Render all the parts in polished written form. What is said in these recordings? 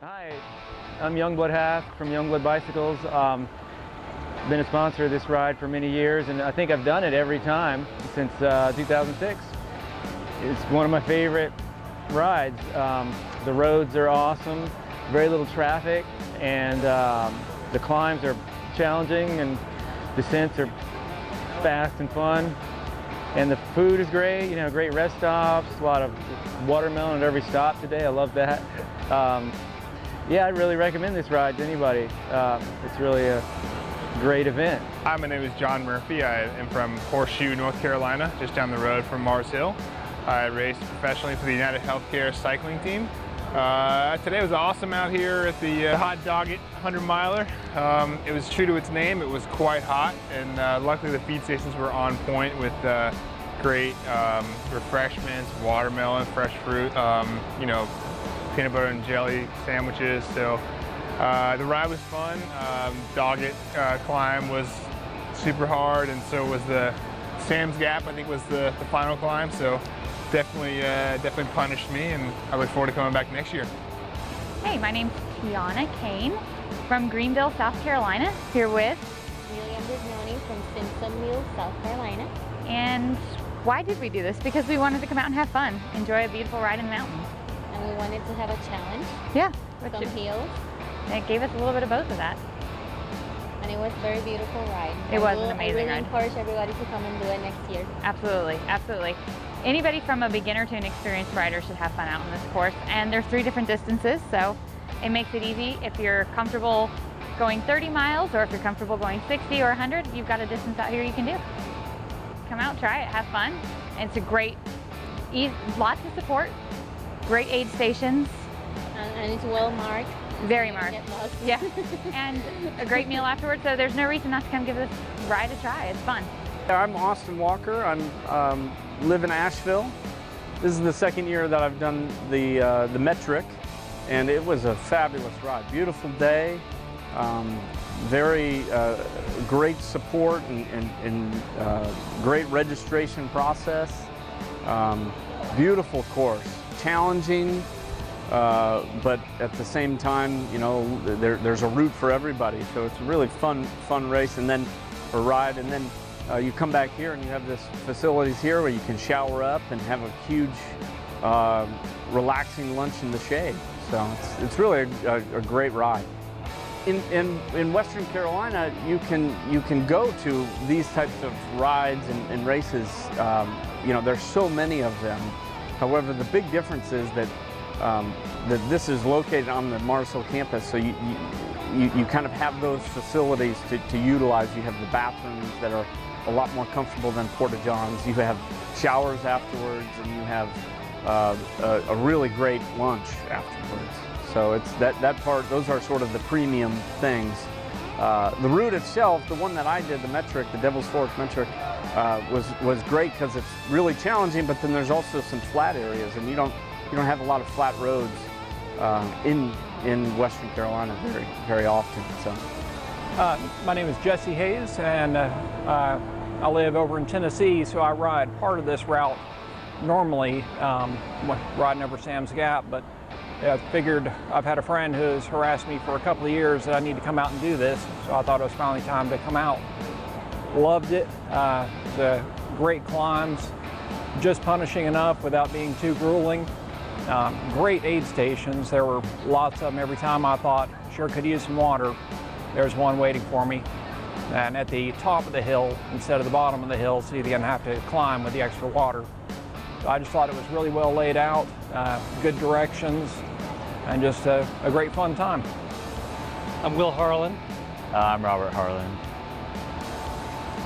Hi, I'm Youngblood Half from Youngblood Bicycles. Been a sponsor of this ride for many years, and I think I've done it every time since 2006. It's one of my favorite rides. The roads are awesome, very little traffic, and the climbs are challenging, and descents are fast and fun. And the food is great, great rest stops, a lot of watermelon at every stop today. I love that. Yeah, I'd really recommend this ride to anybody. It's really a great event. Hi, my name is John Murphy. I am from Horseshoe, North Carolina, just down the road from Mars Hill. I raced professionally for the United Healthcare cycling team. Today was awesome out here at the hot Doggett 100-miler. It was true to its name. It was quite hot, and luckily the feed stations were on point with great refreshments, watermelon, fresh fruit, peanut butter and jelly sandwiches. So the ride was fun. Doggett climb was super hard, and so was the Sam's Gap, I think, was the final climb. So definitely punished me, and I look forward to coming back next year. Hey, my name's Tiana Kane from Greenville, South Carolina, here with William Bignoni from Simpson Mills, South Carolina. And why did we do this? Because we wanted to come out and have fun, enjoy a beautiful ride in the mountains. And we wanted to have a challenge. Yeah. Some hills. It gave us a little bit of both of that. And it was a very beautiful ride. It was an amazing ride. I really encourage everybody to come and do it next year. Absolutely, absolutely. Anybody from a beginner to an experienced rider should have fun out on this course. And there's 3 different distances, so it makes it easy. If you're comfortable going 30 miles, or if you're comfortable going 60 or 100, you've got a distance out here you can do. Come out, try it, have fun. It's a great, lots of support, great aid stations. And it's well marked. Very marked. Yeah, and a great meal afterwards, so there's no reason not to come give this ride a try. It's fun. I'm Austin Walker. I live in Asheville. This is the second year that I've done the metric, and it was a fabulous ride. Beautiful day, very great support and great registration process. Beautiful course, challenging. But at the same time, there's a route for everybody, so it's a really fun race, and then a ride, and then you come back here and you have this facilities here where you can shower up and have a huge, relaxing lunch in the shade. So it's really a great ride. In Western Carolina, you can go to these types of rides and races. There's so many of them. However, the big difference is that this is located on the Mars Hill campus, so you kind of have those facilities to utilize. You have the bathrooms that are a lot more comfortable than porta-johns. You have showers afterwards, and you have a really great lunch afterwards. So it's that part. Those are sort of the premium things. The route itself, the one that I did, the metric, the Devil's Fork metric, was great because it's really challenging. But then there's also some flat areas, and you don't have a lot of flat roads in Western Carolina very often. So, my name is Jesse Hayes, and I live over in Tennessee, so I ride part of this route normally, riding over Sam's Gap, but I figured I've had a friend who's harassed me for a couple of years that I need to come out and do this, so I thought it was finally time to come out. Loved it. The great climbs, just punishing enough without being too grueling. Great aid stations. There were lots of them. Every time I thought, sure could use some water, there's one waiting for me. And at the top of the hill, instead of the bottom of the hill, so you didn't have to climb with the extra water. So I just thought it was really well laid out, good directions, and just a great fun time. I'm Will Harlan. I'm Robert Harlan.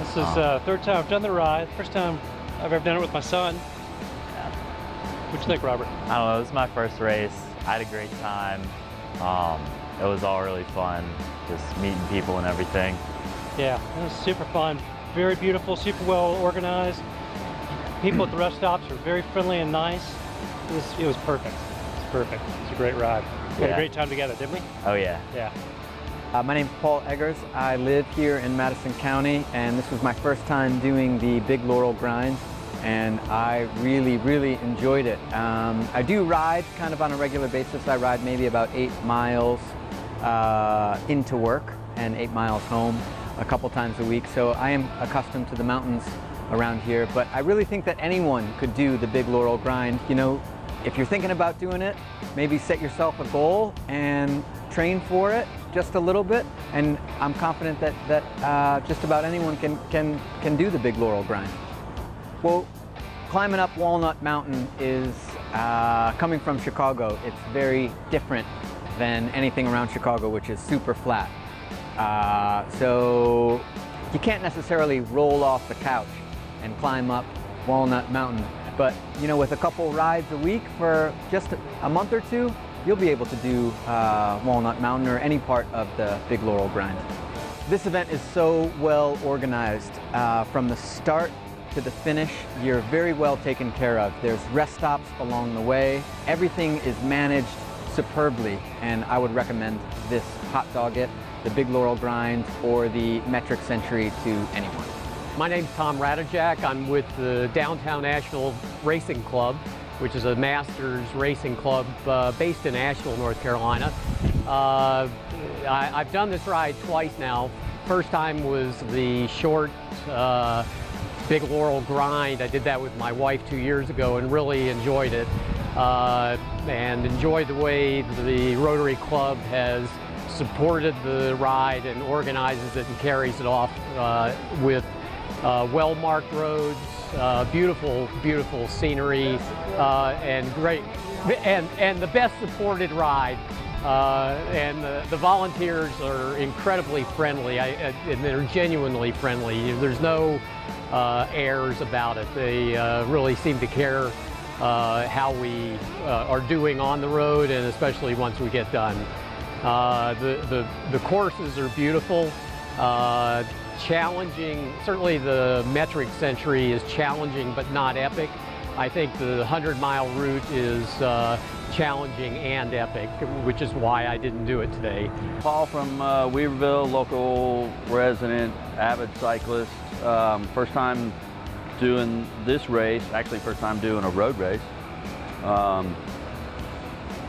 This is the 3rd time I've done the ride. First time I've ever done it with my son. What'd you think, Robert? I don't know, this is my first race. I had a great time. It was all really fun, just meeting people and everything. Yeah, it was super fun. Very beautiful, super well organized. People at the rest stops were very friendly and nice. It was perfect. It's perfect. It's a great ride. We had a great time together, didn't we? Oh yeah. Yeah. My name's Paul Eggers. I live here in Madison County, and this was my first time doing the Big Laurel grind. and I really enjoyed it. I do ride kind of on a regular basis. I ride maybe about 8 miles into work and 8 miles home a couple times a week, so I am accustomed to the mountains around here, but I really think that anyone could do the Big Laurel grind. You know, if you're thinking about doing it, maybe set yourself a goal and train for it just a little bit, and I'm confident that just about anyone can do the Big Laurel grind. Well, climbing up Walnut Mountain is, coming from Chicago, it's very different than anything around Chicago, which is super flat. So you can't necessarily roll off the couch and climb up Walnut Mountain, but you know, with a couple rides a week for just a month or two, you'll be able to do Walnut Mountain or any part of the Big Laurel grind. This event is so well organized. From the start to the finish, you're very well taken care of. There's rest stops along the way. Everything is managed superbly, and I would recommend this hot Doggett, the Big Laurel grind, or the Metric Century to anyone. My name's Tom Radajak. I'm with the Downtown Asheville Racing Club, which is a masters racing club based in Asheville, North Carolina. I've done this ride twice now. First time was the short Big Laurel grind. I did that with my wife 2 years ago and really enjoyed it. And enjoyed the way the Rotary Club has supported the ride and organizes it and carries it off with well-marked roads, beautiful scenery, and great, and the best supported ride. And the volunteers are incredibly friendly, and they're genuinely friendly. There's no airs about it. They really seem to care how we are doing on the road, and especially once we get done. The courses are beautiful. Challenging. Certainly the Metric Century is challenging but not epic. I think the 100-mile route is challenging and epic, which is why I didn't do it today. Paul from Weaverville, local resident, avid cyclist. First time doing this race, actually first time doing a road race.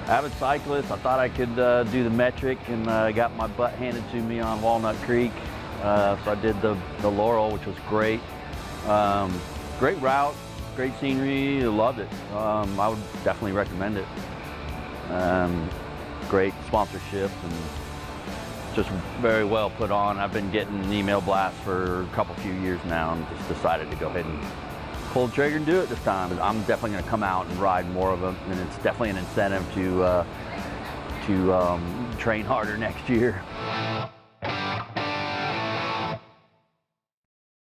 Avid cyclist, I thought I could do the Metric, and got my butt handed to me on Walnut Creek. So I did the Laurel, which was great. Great route, great scenery, loved it. I would definitely recommend it. Great sponsorship and just very well put on. I've been getting email blasts for a few years now, and just decided to go ahead and pull the trigger and do it this time. I'm definitely going to come out and ride more of them, and it's definitely an incentive to train harder next year.